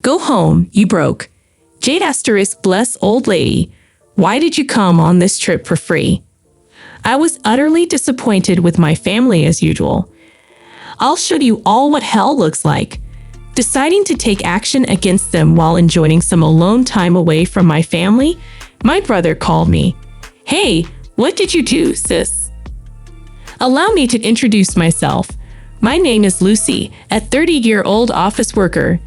Go home, you broke. Jade asterisk bless old lady. Why did you come on this trip for free? I was utterly disappointed with my family as usual. I'll show you all what hell looks like. Deciding to take action against them while enjoying some alone time away from my family, my brother called me. Hey, what did you do, sis? Allow me to introduce myself. My name is Lucy, a 30-year-old office worker.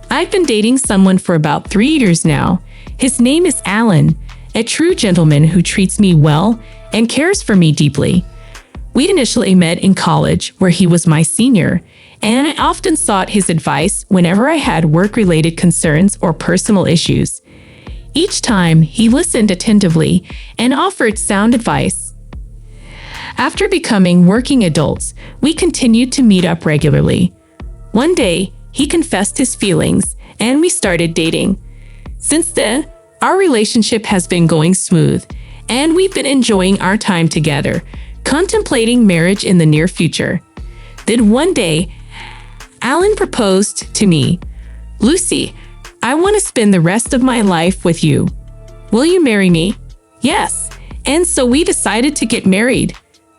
I've been dating someone for about 3 years now. His name is Allan, a true gentleman who treats me well and cares for me deeply. We initially met in college, where he was my senior, and I often sought his advice whenever I had work-related concerns or personal issues. Each time, he listened attentively and offered sound advice. After becoming working adults, we continued to meet up regularly. One day, he confessed his feelings, and we started dating. Since then, our relationship has been going smooth, and we've been enjoying our time together, contemplating marriage in the near future. Then one day, Allan proposed to me. Lucy, I want to spend the rest of my life with you. Will you marry me? Yes. And so we decided to get married.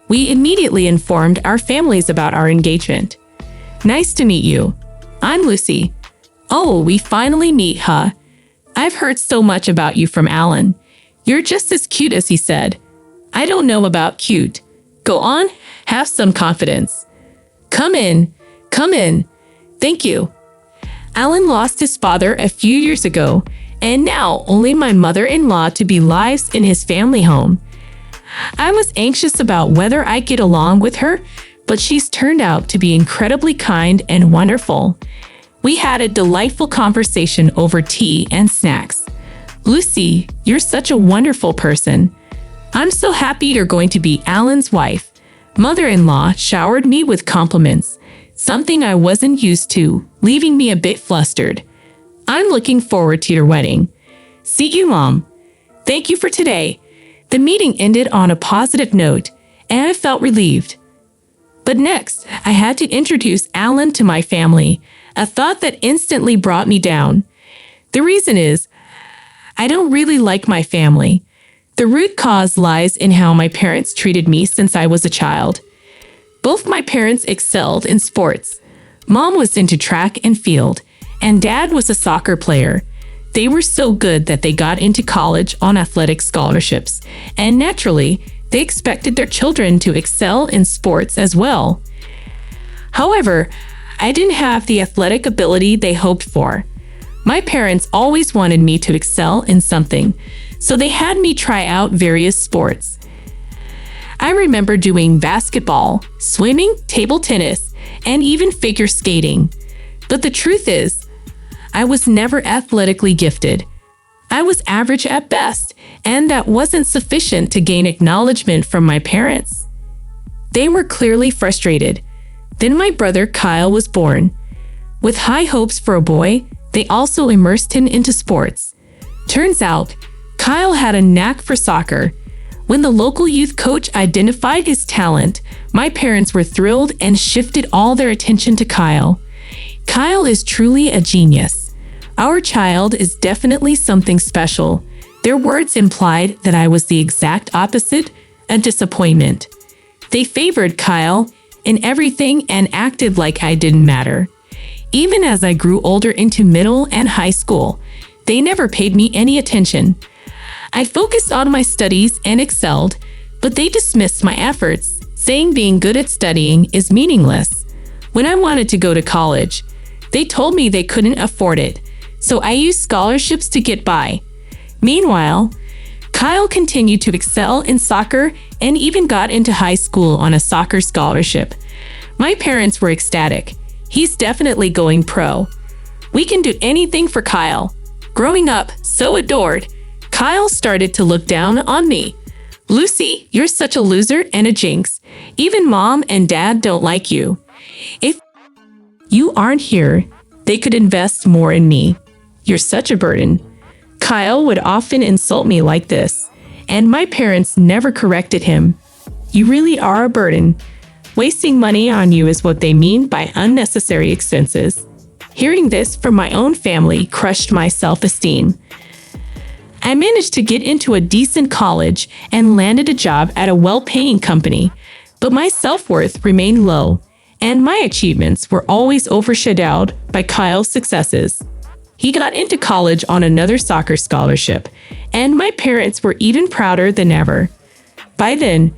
We immediately informed our families about our engagement. Nice to meet you. I'm Lucy. Oh, we finally meet, huh? I've heard so much about you from Allan. You're just as cute as he said. I don't know about cute. Go on, have some confidence. Come in. Thank you. Allan lost his father a few years ago, and now only my mother-in-law to be lives in his family home. I was anxious about whether I'd get along with her, but she's turned out to be incredibly kind and wonderful. We had a delightful conversation over tea and snacks. Lucy, you're such a wonderful person. I'm so happy you're going to be Allan's wife. Mother-in-law showered me with compliments, something I wasn't used to, leaving me a bit flustered. I'm looking forward to your wedding. See you, Mom. Thank you for today. The meeting ended on a positive note, and I felt relieved. But next, I had to introduce Allan to my family, a thought that instantly brought me down. The reason is, I don't really like my family. The root cause lies in how my parents treated me since I was a child. Both my parents excelled in sports. Mom was into track and field, and Dad was a soccer player. They were so good that they got into college on athletic scholarships, and naturally, they expected their children to excel in sports as well. However, I didn't have the athletic ability they hoped for. My parents always wanted me to excel in something, so they had me try out various sports. I remember doing basketball, swimming, table tennis, and even figure skating. But the truth is, I was never athletically gifted. I was average at best, and that wasn't sufficient to gain acknowledgement from my parents. They were clearly frustrated. Then my brother Kyle was born. With high hopes for a boy, they also immersed him into sports. Turns out, Kyle had a knack for soccer. When the local youth coach identified his talent, my parents were thrilled and shifted all their attention to Kyle. Kyle is truly a genius. Our child is definitely something special. Their words implied that I was the exact opposite, a disappointment. They favored Kyle in everything and acted like I didn't matter. Even as I grew older into middle and high school, they never paid me any attention. I focused on my studies and excelled, but they dismissed my efforts, saying being good at studying is meaningless. When I wanted to go to college, they told me they couldn't afford it, so I used scholarships to get by. Meanwhile, Kyle continued to excel in soccer and even got into high school on a soccer scholarship. My parents were ecstatic. He's definitely going pro. We can do anything for Kyle. Growing up, so adored, Kyle started to look down on me. Lucy, you're such a loser and a jinx. Even Mom and Dad don't like you. If you aren't here, they could invest more in me. You're such a burden. Kyle would often insult me like this, and my parents never corrected him. You really are a burden. Wasting money on you is what they mean by unnecessary expenses. Hearing this from my own family crushed my self-esteem. I managed to get into a decent college and landed a job at a well-paying company, but my self-worth remained low, and my achievements were always overshadowed by Kyle's successes. He got into college on another soccer scholarship, and my parents were even prouder than ever. By then,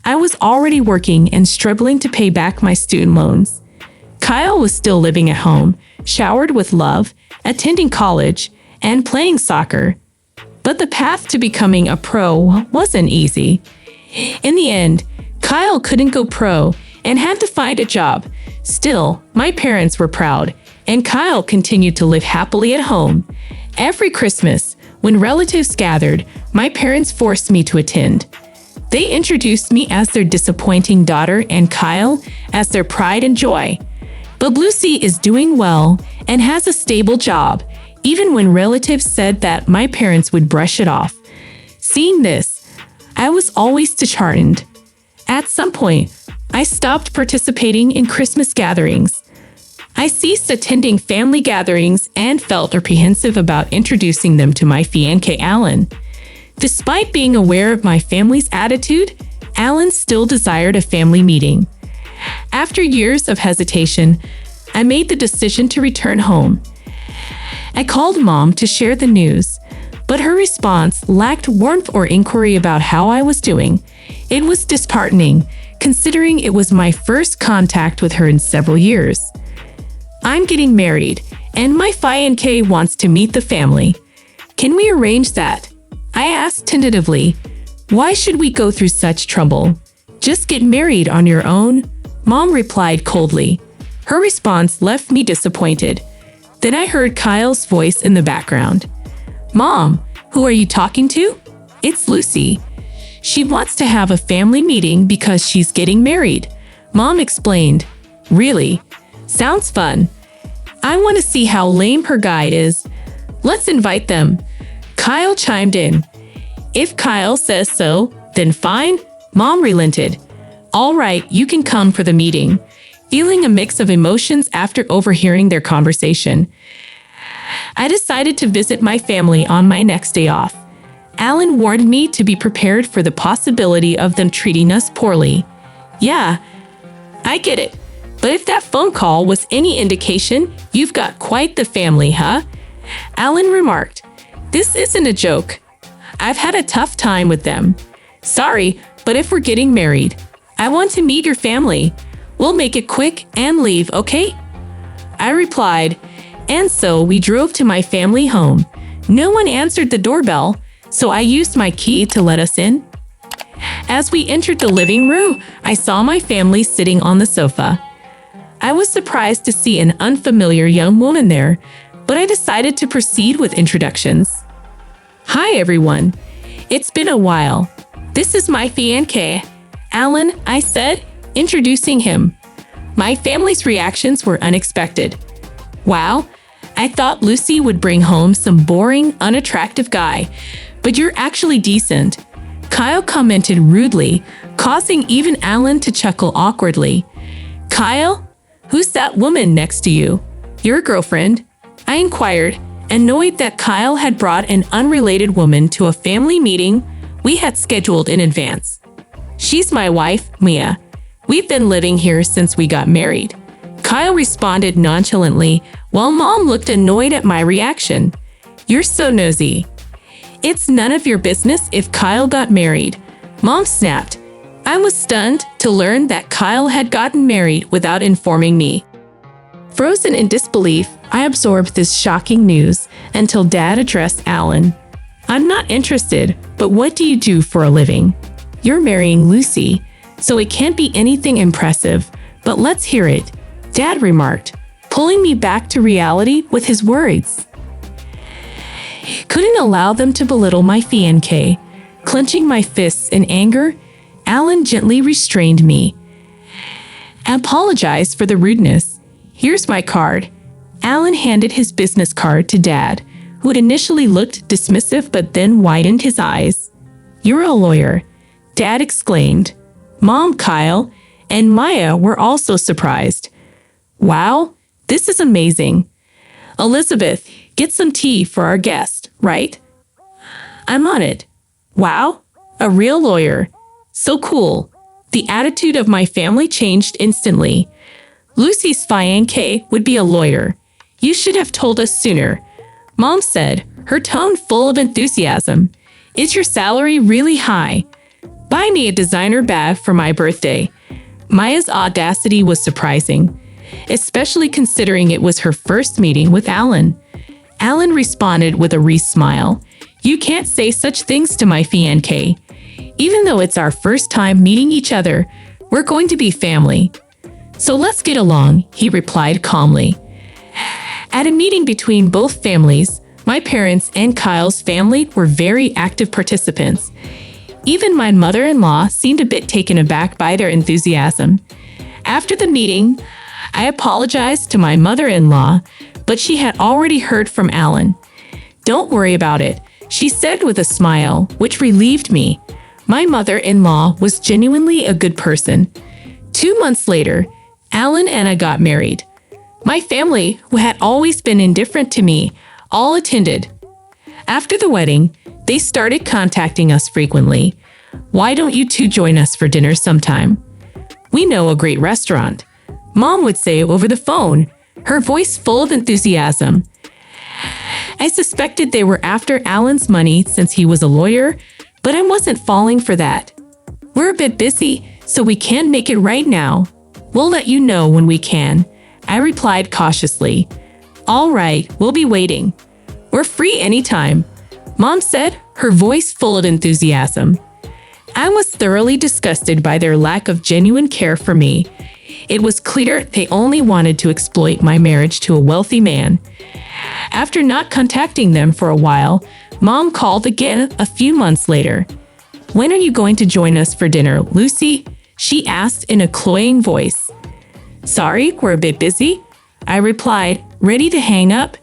I was already working and struggling to pay back my student loans. Kyle was still living at home, showered with love, attending college, and playing soccer. But the path to becoming a pro wasn't easy. In the end, Kyle couldn't go pro and had to find a job. Still, my parents were proud, and Kyle continued to live happily at home. Every Christmas, when relatives gathered, my parents forced me to attend. They introduced me as their disappointing daughter and Kyle as their pride and joy. But Lucy is doing well and has a stable job, even when relatives said that my parents would brush it off. Seeing this, I was always disheartened. At some point, I stopped participating in Christmas gatherings. I ceased attending family gatherings and felt apprehensive about introducing them to my fiancé Allan. Despite being aware of my family's attitude, Allan still desired a family meeting. After years of hesitation, I made the decision to return home. I called Mom to share the news, but her response lacked warmth or inquiry about how I was doing. It was disheartening, considering it was my first contact with her in several years. I'm getting married, and my fiancé wants to meet the family. Can we arrange that? I asked tentatively. Why should we go through such trouble? Just get married on your own, Mom replied coldly. Her response left me disappointed. Then I heard Kyle's voice in the background. Mom, who are you talking to? It's Lucy. She wants to have a family meeting because she's getting married. Mom explained. Really? Sounds fun. I want to see how lame her guy is. Let's invite them. Kyle chimed in. If Kyle says so, then fine, Mom relented. All right, you can come for the meeting. Feeling a mix of emotions after overhearing their conversation, I decided to visit my family on my next day off. Allan warned me to be prepared for the possibility of them treating us poorly. Yeah, I get it. But if that phone call was any indication, you've got quite the family, huh? Allan remarked. This isn't a joke. I've had a tough time with them. Sorry, but if we're getting married, I want to meet your family. We'll make it quick and leave, okay? I replied, and so we drove to my family home. No one answered the doorbell, so I used my key to let us in. As we entered the living room, I saw my family sitting on the sofa. I was surprised to see an unfamiliar young woman there, but I decided to proceed with introductions. Hi, everyone. It's been a while. This is my fiancé, Allan, I said, introducing him. My family's reactions were unexpected. Wow, I thought Lucy would bring home some boring, unattractive guy, but you're actually decent. Kyle commented rudely, causing even Allan to chuckle awkwardly. Kyle, who's that woman next to you? Your girlfriend? I inquired, annoyed that Kyle had brought an unrelated woman to a family meeting we had scheduled in advance. She's my wife, Mia. We've been living here since we got married. Kyle responded nonchalantly, while Mom looked annoyed at my reaction. You're so nosy. It's none of your business if Kyle got married. Mom snapped. I was stunned to learn that Kyle had gotten married without informing me. Frozen in disbelief, I absorbed this shocking news until Dad addressed Allan. I'm not interested, but what do you do for a living? You're marrying Lucy, so it can't be anything impressive, but let's hear it, Dad remarked, pulling me back to reality with his words. Couldn't allow them to belittle my fiancé. Clenching my fists in anger, Allan gently restrained me. I apologized for the rudeness. Here's my card. Allan handed his business card to Dad, who had initially looked dismissive but then widened his eyes. You're a lawyer, Dad exclaimed. Mom, Kyle, and Maya were also surprised. Wow, this is amazing. Elizabeth, get some tea for our guest, right? I'm on it. Wow, a real lawyer. So cool. The attitude of my family changed instantly. Lucy's fiancé would be a lawyer. You should have told us sooner, Mom said, her tone full of enthusiasm. Is your salary really high? Buy me a designer bag for my birthday. Maya's audacity was surprising, especially considering it was her first meeting with Allan. Allan responded with a wry smile. You can't say such things to my fiancé. Even though it's our first time meeting each other, we're going to be family. So let's get along, he replied calmly. At a meeting between both families, my parents and Kyle's family were very active participants. Even my mother-in-law seemed a bit taken aback by their enthusiasm. After the meeting, I apologized to my mother-in-law, but she had already heard from Allan. Don't worry about it, she said with a smile, which relieved me. My mother-in-law was genuinely a good person. 2 months later, Allan and I got married. My family, who had always been indifferent to me, all attended. After the wedding, they started contacting us frequently. Why don't you two join us for dinner sometime? We know a great restaurant, Mom would say over the phone, her voice full of enthusiasm. I suspected they were after Allan's money since he was a lawyer, but I wasn't falling for that. We're a bit busy, so we can't make it right now. We'll let you know when we can, I replied cautiously. All right, we'll be waiting. We're free anytime, Mom said, her voice full of enthusiasm. I was thoroughly disgusted by their lack of genuine care for me. It was clear they only wanted to exploit my marriage to a wealthy man. After not contacting them for a while, Mom called again a few months later. When are you going to join us for dinner, Lucy? She asked in a cloying voice. Sorry, we're a bit busy, I replied, ready to hang up.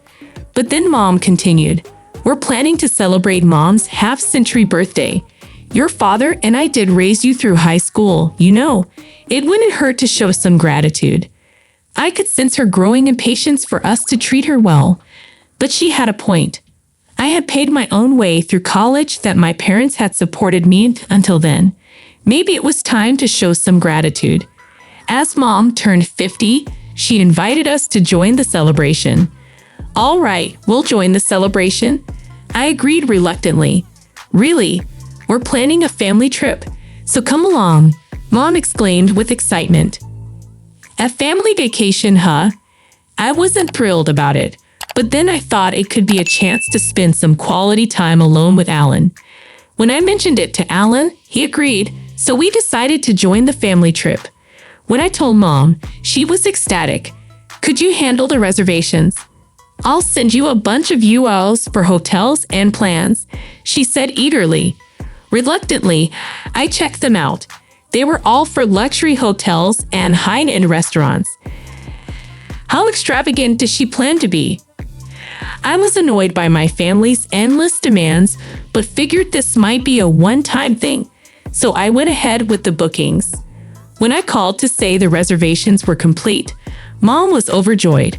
But then Mom continued, we're planning to celebrate Mom's half-century birthday. Your father and I did raise you through high school, you know. It wouldn't hurt to show some gratitude. I could sense her growing impatience for us to treat her well. But she had a point. I had paid my own way through college that my parents had supported me until then. Maybe it was time to show some gratitude. As Mom turned 50, she invited us to join the celebration. All right, we'll join the celebration, I agreed reluctantly. Really? We're planning a family trip, so come along, Mom exclaimed with excitement. A family vacation, huh? I wasn't thrilled about it, but then I thought it could be a chance to spend some quality time alone with Allan. When I mentioned it to Allan, he agreed, so we decided to join the family trip. When I told Mom, she was ecstatic. Could you handle the reservations? I'll send you a bunch of URLs for hotels and plans, she said eagerly. Reluctantly, I checked them out. They were all for luxury hotels and high-end restaurants. How extravagant does she plan to be? I was annoyed by my family's endless demands, but figured this might be a one-time thing, so I went ahead with the bookings. When I called to say the reservations were complete, Mom was overjoyed.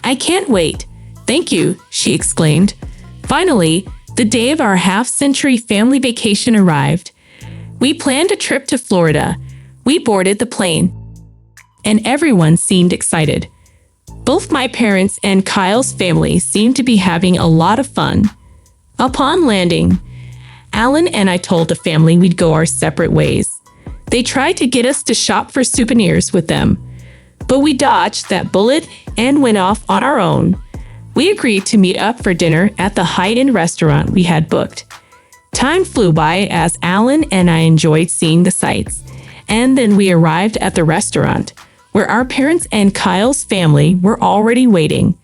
I can't wait. Thank you, she exclaimed. Finally, the day of our half-century family vacation arrived. We planned a trip to Florida. We boarded the plane, and everyone seemed excited. Both my parents and Kyle's family seemed to be having a lot of fun. Upon landing, Allan and I told the family we'd go our separate ways. They tried to get us to shop for souvenirs with them, but we dodged that bullet and went off on our own. We agreed to meet up for dinner at the high-end restaurant we had booked. Time flew by as Allan and I enjoyed seeing the sights, and then we arrived at the restaurant, where our parents and Kyle's family were already waiting.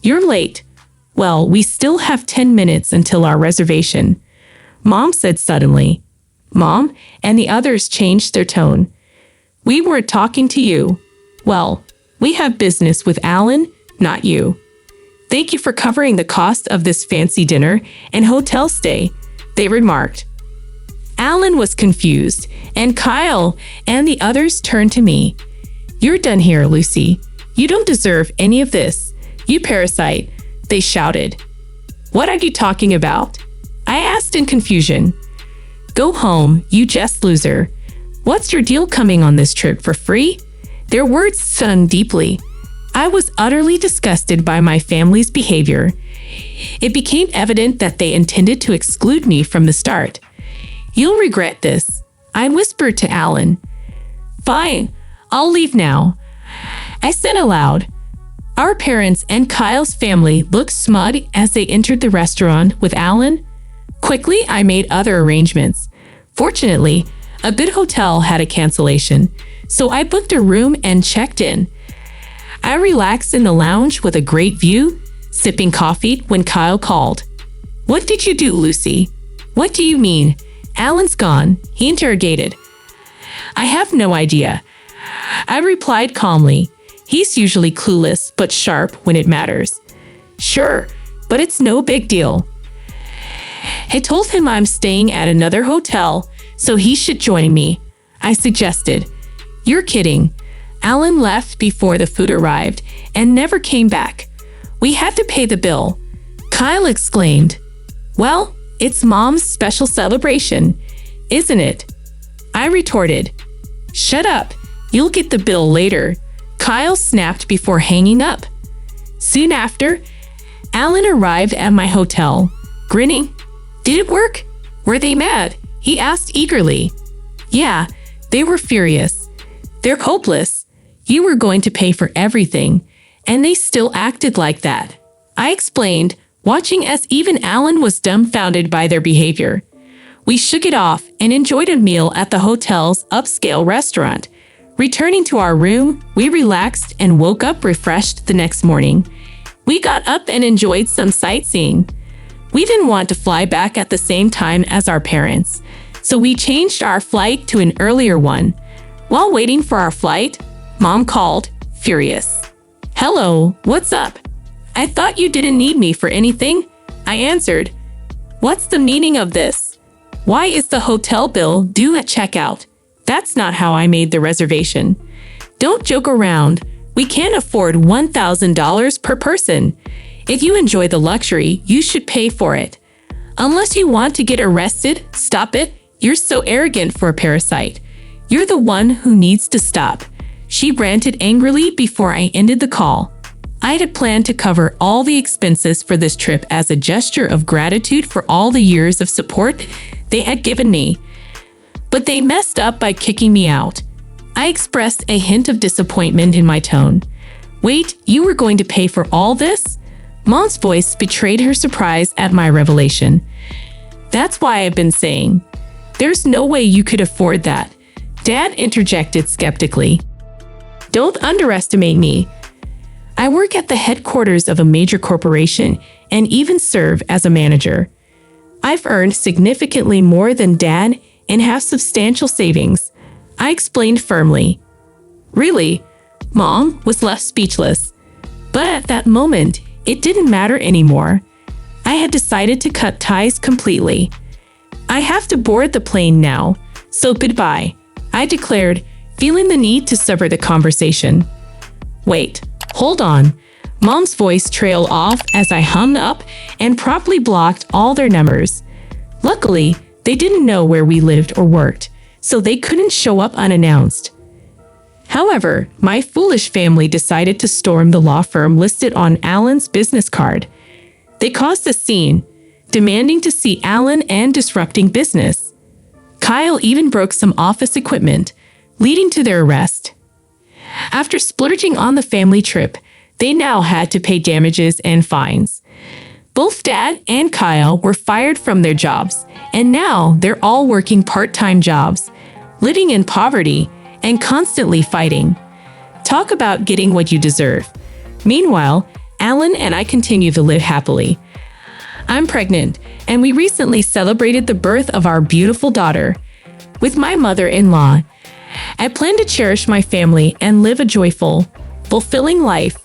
You're late. Well, we still have 10 minutes until our reservation, Mom said suddenly. Mom and the others changed their tone. We weren't talking to you. Well, we have business with Allan, not you. Thank you for covering the cost of this fancy dinner and hotel stay, they remarked. Allan was confused, and Kyle and the others turned to me. You're done here, Lucy. You don't deserve any of this, "You parasite," they shouted. "What are you talking about?" I asked in confusion. "Go home, you just loser. What's your deal coming on this trip for free?" Their words stung deeply. I was utterly disgusted by my family's behavior. It became evident that they intended to exclude me from the start. "You'll regret this," I whispered to Allan. "Fine, I'll leave now," I said aloud. Our parents and Kyle's family looked smug as they entered the restaurant with Allan. Quickly, I made other arrangements. Fortunately, a good hotel had a cancellation, so I booked a room and checked in. I relaxed in the lounge with a great view, sipping coffee when Kyle called. "What did you do, Lucy?" "What do you mean? Allan's gone," he interrogated. "I have no idea," I replied calmly. "He's usually clueless but sharp when it matters." "Sure, but it's no big deal." I told him I'm staying at another hotel, so he should join me, I suggested. "You're kidding." Allan left before the food arrived and never came back. "We had to pay the bill," Kyle exclaimed. "Well, it's Mom's special celebration, isn't it?" I retorted. "Shut up. You'll get the bill later," Kyle snapped before hanging up. Soon after, Allan arrived at my hotel, grinning. "Did it work? Were they mad?" he asked eagerly. "Yeah, they were furious. They're hopeless. You were going to pay for everything, and they still acted like that," I explained, watching as even Allan was dumbfounded by their behavior. We shook it off and enjoyed a meal at the hotel's upscale restaurant. Returning to our room, we relaxed and woke up refreshed the next morning. We got up and enjoyed some sightseeing. We didn't want to fly back at the same time as our parents, so we changed our flight to an earlier one. While waiting for our flight, Mom called, furious. "Hello, what's up? I thought you didn't need me for anything," I answered. "What's the meaning of this? Why is the hotel bill due at checkout? That's not how I made the reservation." "Don't joke around. We can't afford $1,000 per person. If you enjoy the luxury, you should pay for it. Unless you want to get arrested, stop it. You're so arrogant for a parasite. You're the one who needs to stop," she ranted angrily before I ended the call. I had planned to cover all the expenses for this trip as a gesture of gratitude for all the years of support they had given me. But they messed up by kicking me out. I expressed a hint of disappointment in my tone. "Wait, you were going to pay for all this?" Mom's voice betrayed her surprise at my revelation. "That's why I've been saying. There's no way you could afford that," Dad interjected skeptically. "Don't underestimate me. I work at the headquarters of a major corporation and even serve as a manager. I've earned significantly more than Dad and have substantial savings," I explained firmly. "Really?" Mom was left speechless. But at that moment, it didn't matter anymore. I had decided to cut ties completely. "I have to board the plane now, so goodbye," I declared, feeling the need to sever the conversation. "Wait, hold on." Mom's voice trailed off as I hung up and promptly blocked all their numbers. Luckily, they didn't know where we lived or worked, so they couldn't show up unannounced. However, my foolish family decided to storm the law firm listed on Allan's business card. They caused a scene, demanding to see Allan and disrupting business. Kyle even broke some office equipment, leading to their arrest. After splurging on the family trip, they now had to pay damages and fines. Both Dad and Kyle were fired from their jobs, and now they're all working part-time jobs, living in poverty, and constantly fighting. Talk about getting what you deserve. Meanwhile, Allan and I continue to live happily. I'm pregnant, and we recently celebrated the birth of our beautiful daughter. With my mother-in-law, I plan to cherish my family and live a joyful, fulfilling life.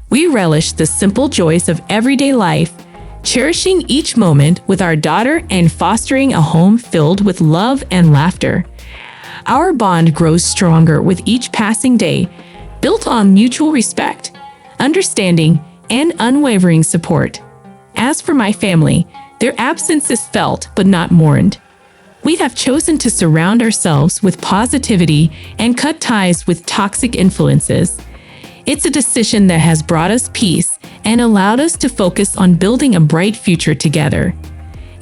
We relish the simple joys of everyday life, cherishing each moment with our daughter and fostering a home filled with love and laughter. Our bond grows stronger with each passing day, built on mutual respect, understanding, and unwavering support. As for my family, their absence is felt but not mourned. We have chosen to surround ourselves with positivity and cut ties with toxic influences. It's a decision that has brought us peace and allowed us to focus on building a bright future together.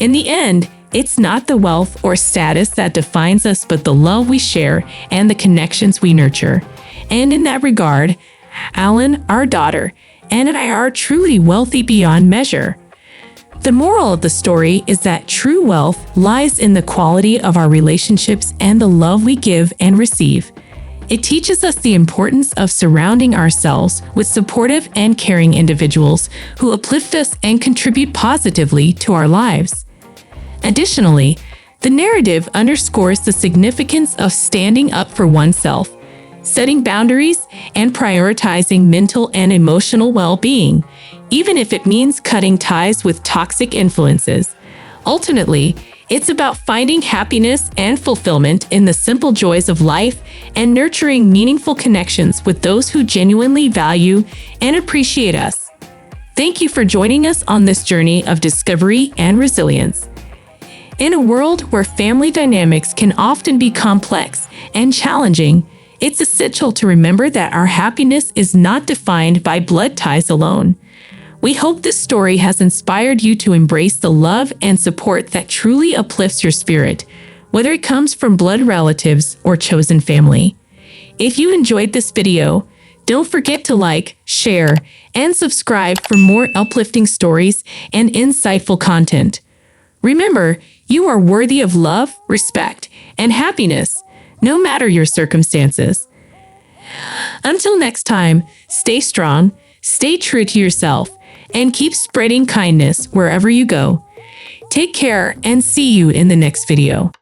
In the end, it's not the wealth or status that defines us, but the love we share and the connections we nurture. And in that regard, Allan, our daughter, and I are truly wealthy beyond measure. The moral of the story is that true wealth lies in the quality of our relationships and the love we give and receive. It teaches us the importance of surrounding ourselves with supportive and caring individuals who uplift us and contribute positively to our lives. Additionally, the narrative underscores the significance of standing up for oneself, setting boundaries, and prioritizing mental and emotional well-being, even if it means cutting ties with toxic influences. Ultimately, it's about finding happiness and fulfillment in the simple joys of life and nurturing meaningful connections with those who genuinely value and appreciate us. Thank you for joining us on this journey of discovery and resilience. In a world where family dynamics can often be complex and challenging, it's essential to remember that our happiness is not defined by blood ties alone. We hope this story has inspired you to embrace the love and support that truly uplifts your spirit, whether it comes from blood relatives or chosen family. If you enjoyed this video, don't forget to like, share, and subscribe for more uplifting stories and insightful content. Remember, you are worthy of love, respect, and happiness, no matter your circumstances. Until next time, stay strong, stay true to yourself, and keep spreading kindness wherever you go. Take care and see you in the next video.